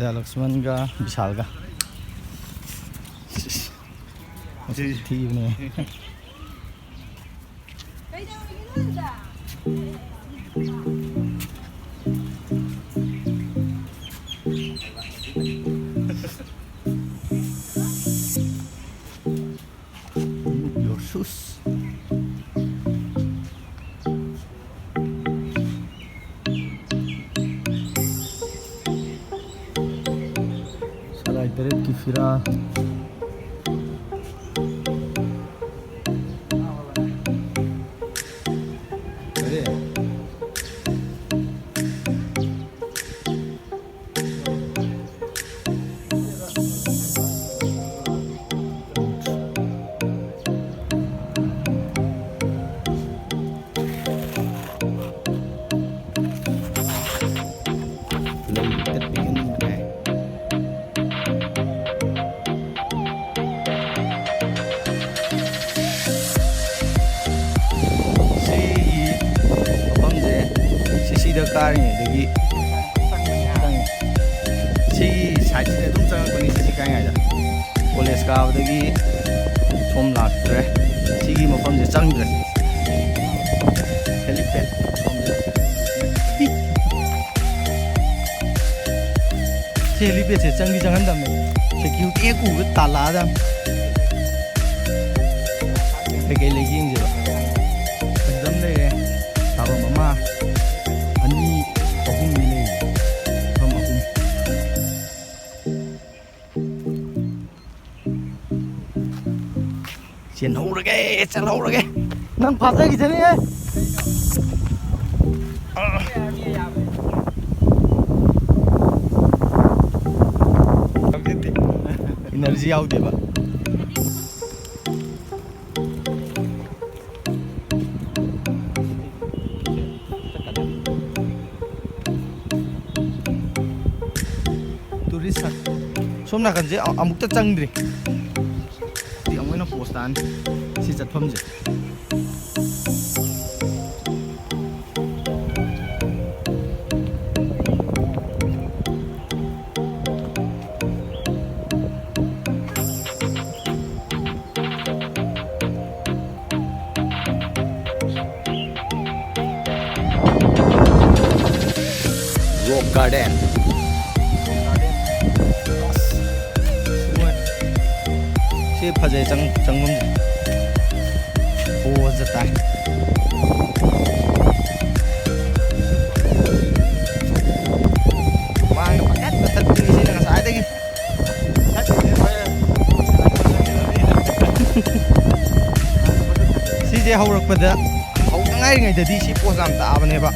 Dea Lakshman ga Vishal ga. Thief ne. Your shoes. Sarai beret ki fira. Kari degi si side se tum chang ko ni si kai ngai da college ka degi thom lak tre si gi mafam je chang dre helipad helipad se chang gi chang han dam security ku ta la da ke le ging je ba dam le ta ba mama ani ahum ni le ham ahum chen ho ra ge chal ho ra ge nang pha ra gi chane ye energy out de ba somna kan je amuk ta changdri ti amoi na postan si chatpham je rock garden Fajai changmum oh jata mang pakat patat ni sini nang sai dagi si je haurak pada hau ngai ngai dadi si posam ta bane ba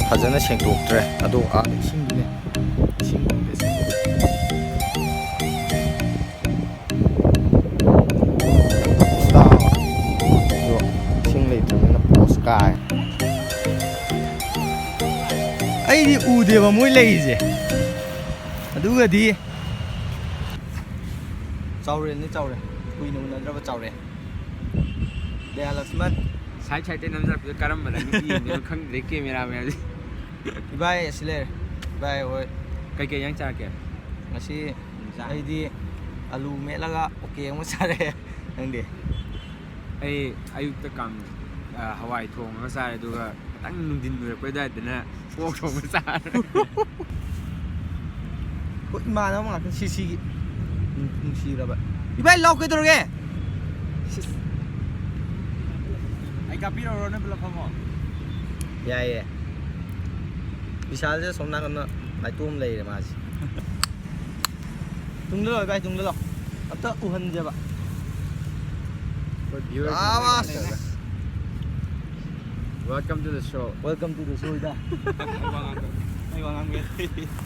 fazana sengdoktre ado a singine sing bes sta do sing le tu na post kai ai di u de ba moi lei je adu ga di chawre ni chawre kui nu na ra ba chawre de Lakshman sai sai te nam jar pe karam bana ni ni khang de camera me aji ibai asile ibai oi kai kai yang cha ke ngasi ai di alu me laga okay mo sare nang de ai ayuk ta kam hawai thong ma sare du ga tang nung din nu pe da de na pok thong ma sare ko ma na ma kan si si ra ba ibai lau ke dor ge ai kapiro ro na bla phamo ya ya Vishal je somna kan lai tum lei re ma ji tung le loi bai tung le lo ab ta u han je ba welcome to the show da ai wang ang ge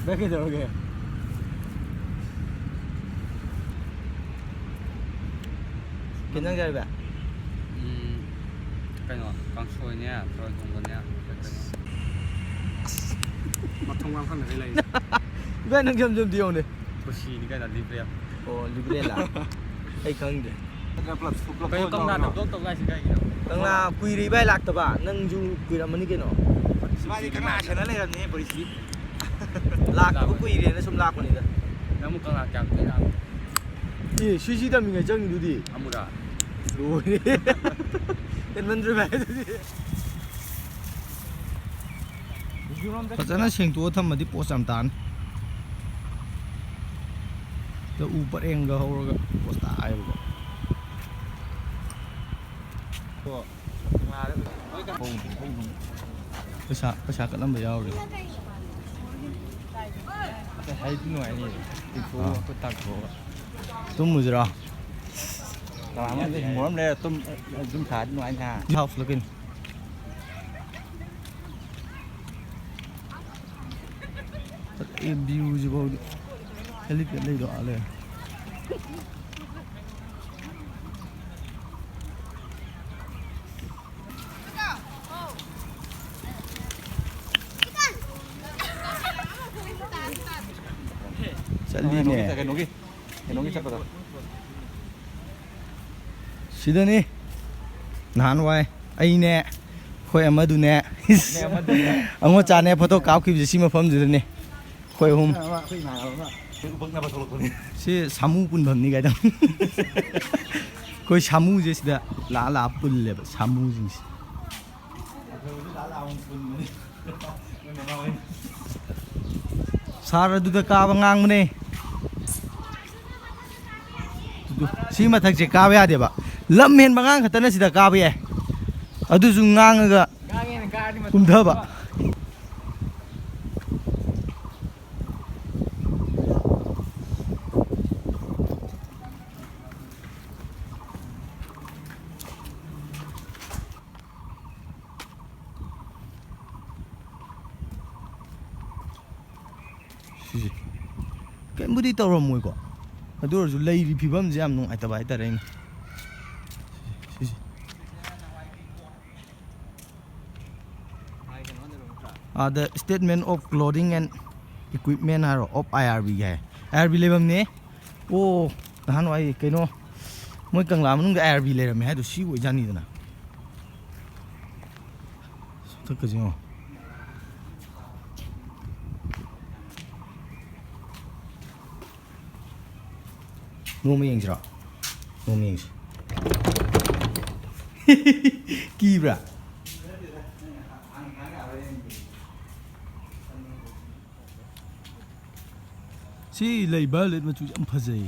ba ke dor ge kinang ga ba cái nó con sôi nha rồi cùng con nha mà thông quan không được cái này bên đang châm châm tiêu này có gì cái là libre libre là ꯑꯩ ꯈꯪꯗꯦ ꯀꯩꯅꯣ ꯀꯪꯂꯥꯗ block ꯇꯧꯒꯥꯏꯁꯤ ꯀꯩꯒꯤꯅꯣ ꯀꯪꯂꯥ ꯀꯨꯏꯔꯦ ꯏꯕꯥꯏ ꯂꯥꯛꯇꯕ ꯅꯪꯁꯨ ꯀꯨꯏꯔꯝꯃꯅꯤ ꯀꯩꯅꯣ ꯃꯥꯗꯤ ꯀꯪꯂꯥ ꯁꯦꯅ ꯂꯩꯔꯝꯅꯤ ꯄꯨꯂꯤꯁꯀꯤ ꯂꯥꯛꯇꯕ ꯀꯨꯏꯔꯦꯅ ꯁꯨꯝ ꯂꯥꯛꯄꯅꯤꯗ ꯅꯪ ꯑꯃꯨꯛ ꯀꯪꯂꯥ ꯀꯌꯥꯝ ꯇꯣꯏꯅ ꯂꯥꯛꯑꯕ ꯑꯦ ꯁꯤ ꯇꯝꯃꯤꯉꯩ ꯆꯪꯉꯤꯗꯨꯗꯤ ꯑꯃꯨꯔꯥ ꯂꯣꯏꯔꯦ ꯍꯦꯟꯃꯟꯗ꯭ꯔꯦ ꯚꯥꯏ ꯑꯗꯨꯗꯤ ꯐꯖꯅ ꯁꯦꯡꯇꯣꯛꯑ ꯊꯝꯃꯗꯤ ꯄꯣꯠ ꯌꯥꯝ ꯇꯥꯅꯤ ꯎ ꯄꯔꯦꯡꯒ ꯍꯧꯔꯒ ꯄꯣꯠ ꯇꯥꯏꯌꯦꯕꯀꯣ ꯄꯩꯁꯥ ꯀꯠꯂꯝꯕ ꯌꯥꯎꯔꯤ ꯍꯥꯏꯗꯤ ꯅꯨꯡꯉꯥꯏꯅꯤ ꯇꯤꯡꯊꯣꯛꯑꯒ ꯈꯨꯠ ꯇꯥꯛꯊꯣꯛꯑꯒ ꯇꯨꯝꯃꯨꯁꯤꯔꯣ ꯃꯣꯔꯝ ꯂꯩꯔ ꯑꯗꯨꯝ ꯊꯥꯗꯤ ꯅꯨꯡꯉꯥꯏꯅ ꯍꯥꯎꯁ ꯀꯩꯅꯣ ꯚ꯭ꯌꯨꯁꯤꯐꯥꯎꯗꯤ ꯍꯦꯂꯤꯄꯦꯠ ꯂꯩꯗꯣ ꯑꯥ ꯂꯩꯔꯦ ꯆꯠꯂꯤꯅꯦ ꯀꯩꯅꯣꯒꯤ ꯆꯠꯄꯗꯣ ꯁꯤꯗꯅꯤ ꯅꯍꯥꯟꯋꯥꯏ ꯑꯩꯅꯦ ꯑꯩꯈꯣꯏ ꯑꯃꯗꯨꯅꯦ ꯑꯉꯣ ꯆꯥꯅꯦ ꯐꯣꯇꯣ ꯀꯥꯞꯈꯤꯕꯁꯦ ꯁꯤ ꯃꯐꯝꯗꯨꯗꯅꯦ ꯑꯩꯈꯣꯏ ꯑꯍꯨꯝ ꯁꯤ ꯁꯥꯃꯨ ꯄꯨꯟꯐꯝꯅꯤ ꯀꯥꯏꯗ ꯑꯩꯈꯣꯏ ꯁꯥꯃꯨꯁꯦ ꯁꯤꯗ ꯂꯥꯛꯑ ꯄꯨꯜꯂꯦꯕ ꯁꯥꯃꯨꯁꯤꯡꯁꯦ ꯁꯥꯔ ꯑꯗꯨꯗ ꯀꯥꯕ ꯉꯥꯡꯕꯅꯦ ꯁꯤ ꯃꯊꯛꯁꯦ ꯀꯥꯕ ꯌꯥꯗꯦꯕ ꯂꯝ ꯍꯦꯟꯕ ꯑꯉꯥꯡ ꯈꯛꯇꯅ ꯁꯤꯗ ꯀꯥꯕ ꯌꯥꯏ ꯑꯗꯨꯁꯨ ꯉꯥꯡꯉꯒ ꯀꯨꯝꯊꯕ ꯁꯤꯁꯦ ꯀꯩꯝꯕꯨꯗꯤ ꯇꯧꯔꯝꯃꯣꯏꯀꯣ ꯑꯗꯨ ꯑꯣꯏꯔꯁꯨ ꯂꯩꯔꯤ ꯐꯤꯕꯝꯁꯦ ꯌꯥꯝ ꯅꯨꯡꯉꯥꯏꯇꯕ ꯍꯥꯏꯇꯥꯔꯦ ꯑꯩꯅ ꯁꯤꯁꯦ the statement of clothing and equipment ꯍꯥꯏꯔꯣ ꯑꯣꯐ ꯑꯥꯏ ꯑꯥꯔ ꯕꯤꯒꯤ ꯍꯥꯏ ꯑꯥꯏ ꯑꯥꯔ ꯕꯤ ꯂꯩꯐꯝꯅꯦ ꯑꯣ ꯅꯍꯥꯟꯋꯥꯏ ꯀꯩꯅꯣ ꯃꯣꯏ ꯀꯪꯂꯥ ꯃꯅꯨꯡꯗ ꯑꯥꯏ ꯑꯥꯔ ꯕꯤ ꯂꯩꯔꯝꯃꯦ ꯍꯥꯏꯗꯣ ꯁꯤ ꯑꯣꯏꯖꯥꯅꯤꯗꯅ ꯁꯊꯛꯀꯁꯦ ꯌꯦꯡꯉꯣ ꯅꯣꯡꯃ ꯌꯦꯡꯁꯤꯔꯣ ꯅꯣꯡꯃ ꯌꯦꯡꯁꯤ ꯀꯤꯕ꯭ꯔꯥ ꯁꯤ ꯂꯩ ꯚꯥꯏꯑꯣꯂꯦꯠ ꯃꯆꯨꯁꯦ ꯌꯥꯝ ꯐꯖꯩ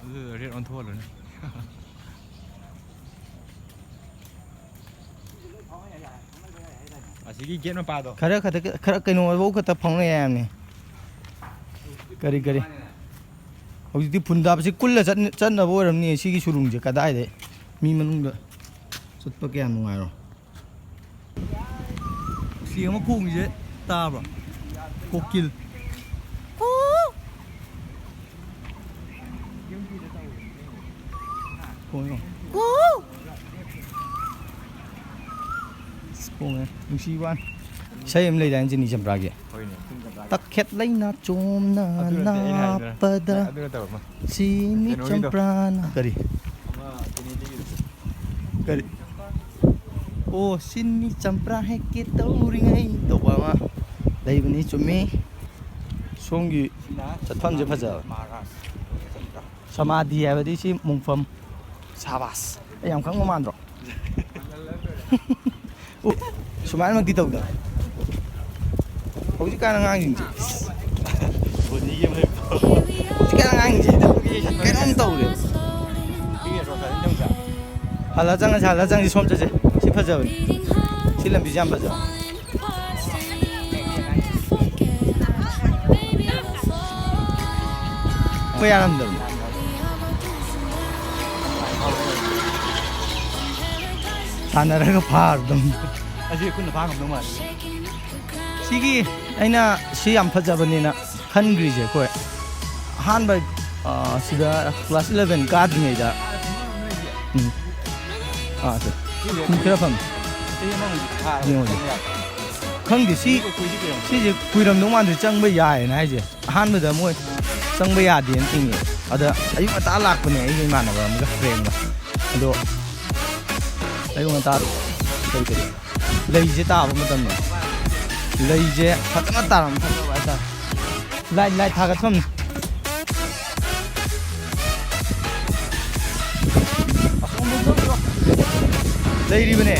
ꯑꯗꯨ ꯔꯦꯠ ꯑꯣꯟꯊꯣꯛꯍꯜꯂꯣꯅꯦ ꯑꯁꯤꯒꯤ ꯒꯦꯠ ꯃꯄꯥꯗꯣ ꯈꯔ ꯀꯩꯅꯣꯐꯧ ꯈꯛꯇ ꯐꯥꯎꯅ ꯌꯥꯝꯅꯤ ꯀꯔꯤ ꯍꯧꯖꯤꯛꯇꯤ ꯐꯨꯟꯗꯥꯕꯁꯤ ꯀꯨꯜꯂ ꯆꯠꯅꯕ ꯑꯣꯏꯔꯝꯅꯤ ꯁꯤꯒꯤ ꯁꯨꯔꯨꯡꯁꯦ ꯀꯗꯥꯏꯗꯩ ꯃꯤ ꯃꯅꯨꯡꯗ ꯆꯠꯄ ꯀꯌꯥ ꯅꯨꯡꯉꯥꯏꯔꯣ ꯎꯆꯦꯛ ꯑꯃ ꯈꯣꯡꯉꯤꯁꯦ ꯇꯥꯕ꯭ꯔꯣ ꯀꯣꯀꯤꯜ ꯈꯣꯡꯉꯦ ꯈꯣꯡꯉꯦ ꯅꯨꯡꯁꯤꯕ ꯏꯁꯩ ꯑꯃ ꯂꯩꯗꯥꯏꯅꯦ ꯖꯦꯅꯤ ꯆꯝꯄ꯭ꯔꯥꯒꯤ ꯇꯈꯦꯠ ꯂꯩꯅꯥ ꯆꯣꯝꯅ ꯅꯥꯞꯄꯗ ꯆꯤꯅꯤ ꯆꯝꯄ꯭ꯔꯥꯅ ꯀꯔꯤ ꯑꯣ ꯆꯤꯅꯤ ꯆꯝꯄ꯭ꯔꯥ ꯍꯦꯛꯀꯦ ꯇꯧꯔꯤꯉꯩ ꯇꯧꯕ ꯑꯃ ꯂꯩꯕꯅꯤ ꯆꯨꯝꯃꯤ ꯁꯣꯝꯒꯤ ꯆꯠꯐꯝꯁꯦ ꯐꯖꯕ ꯁꯃꯥꯙꯤ ꯍꯥꯏꯕꯗꯤ ꯁꯤ ꯃꯣꯡꯐꯝ ꯁꯥꯕꯥꯁ ꯑꯩ ꯌꯥꯝ ꯈꯪꯕ ꯃꯥꯟꯗ꯭ꯔꯣ ꯑꯣ ꯁꯨꯃꯥꯏꯅꯃꯛꯇꯤ ꯇꯧꯗ ꯍꯧꯖꯤꯛꯀꯥꯟ ꯑꯉꯥꯡꯁꯤꯡꯁꯦ ꯍꯧꯖꯤꯛꯀꯥꯟ ꯑꯉꯥꯡꯁꯤꯡꯁꯦ ꯀꯩꯅꯣꯝ ꯇꯧꯔꯦ ꯍꯜꯂ ꯆꯪꯉꯁꯤ ꯁꯣꯝ ꯆꯠꯁꯦ ꯁꯤ ꯐꯖꯕꯅꯤ ꯁꯤ ꯂꯝꯕꯤꯁꯦ ꯌꯥꯝ ꯐꯖꯕ ꯌꯥꯔꯝꯗꯕꯅꯤ ꯁꯥꯟꯅꯔꯒ ꯐꯥꯔꯗꯕꯅꯤ ꯑꯁꯤ ꯑꯩꯈꯣꯏꯅ ꯐꯥ ꯉꯝꯗꯧ ꯃꯥꯜꯂꯤ ꯁꯤꯒꯤ ꯑꯩꯅ ꯁꯤ ꯌꯥꯝ ꯐꯖꯕꯅꯤꯅ ꯈꯟꯈ꯭ꯔꯤꯁꯦ ꯑꯩꯈꯣꯏ ꯑꯍꯥꯟꯕ ꯁꯤꯗ ꯀ꯭ꯂꯥꯁ 11 ꯀꯥꯗ꯭ꯔꯤꯉꯩꯗ ꯈꯔ ꯐꯪ ꯌꯦꯡꯉꯣ ꯈꯪꯗꯦ ꯁꯤꯁꯦ ꯀꯨꯏꯔꯝꯗꯧ ꯃꯥꯟꯗꯦ ꯆꯪꯕ ꯌꯥꯏꯌꯦꯅ ꯍꯥꯏꯁꯦ ꯑꯍꯥꯟꯕꯗ ꯃꯣꯏ ꯆꯪꯕ ꯌꯥꯗꯦꯅ ꯊꯤꯡꯉꯦ ada ayung ngata lakpane ai imanaba amga friend ba ado ayung ngata kari kari leije taaba matamne leije fatana taram fataba ta lai thagat fam leiribane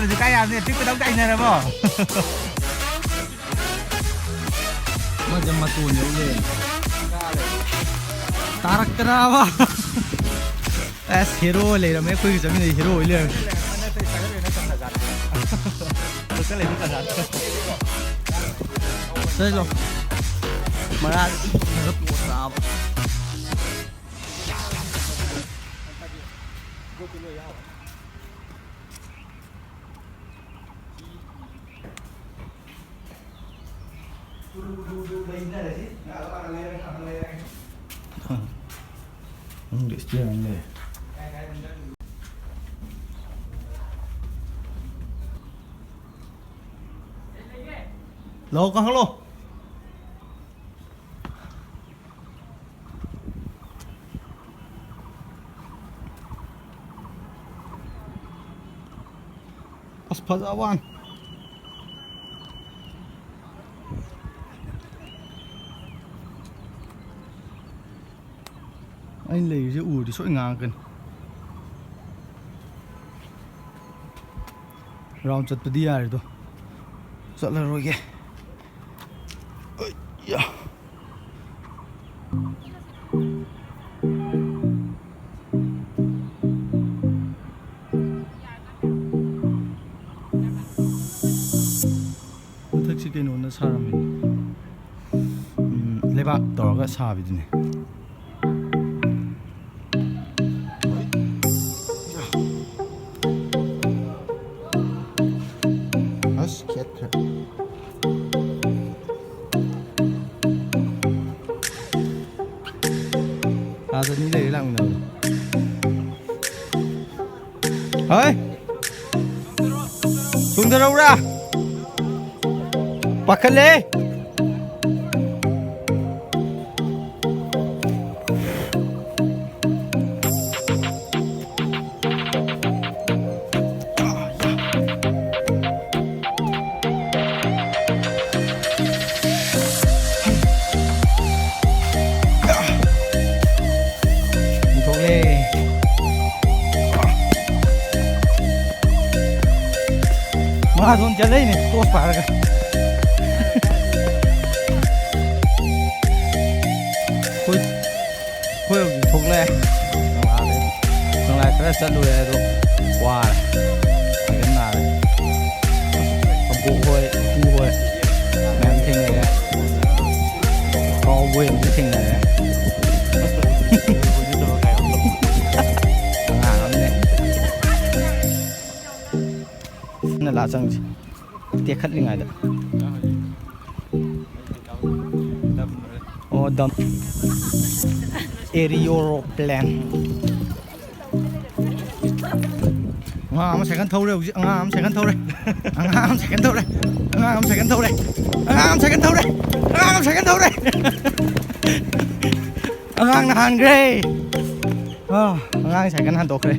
Kita kaya ni, tapi tahu kaya ni apa? Macam matu ni boleh. Tarak kenapa? Hero le, ramai kau kisah ni hero le. Betul le, betul tak? Sejauh mana nak buat apa? Dia setia ni. Lo kang lo. Pas Fajahoure. Anh lấy cái ủ thì sôi ngang cần round chặt đi à rồi sợ là rồi kìa ơi ya thực sự cái nó sao rồi mình lấy bạc đỏ cái sao vậy này giờ như thế làm nào ơi xuống từ đâu ra bạc lê mà thôn chân đấy này tốt phải rồi thôi thôi thuộc lẹ thằng này cái chân đuôi này rồi qua này phải cái nào này còn cụ thôi cu thôi mẹ thình này có quên cái thình này là lá răng tiếc khát lên ngày đó đâm aeroplane ꯑꯉꯥꯡ ꯑꯃ cycle ꯊꯧꯔꯦ ꯍꯧꯖꯤꯛ ꯑꯉꯥꯡ ꯑꯃ cycle ꯊꯧꯔꯦ ꯑꯉꯥꯡ ꯑꯃ cycle ꯊꯧꯔꯦ ꯑꯉꯥꯡ ꯑꯃ cycle ꯊꯧꯔꯦ ꯑꯉꯥꯡ ꯑꯃ ꯁꯥꯏꯀꯜ ꯊꯧꯔꯦ ꯑꯉꯥꯡ ꯑꯃ ꯁꯥꯏꯀꯜ ꯊꯧꯔꯦ ꯑꯉꯥꯡꯅ ꯍꯥꯟꯈ꯭ꯔꯦ ꯑꯉꯥꯡ ꯁꯥꯏꯀꯜ ꯍꯟꯗꯣꯛꯈ꯭ꯔꯦ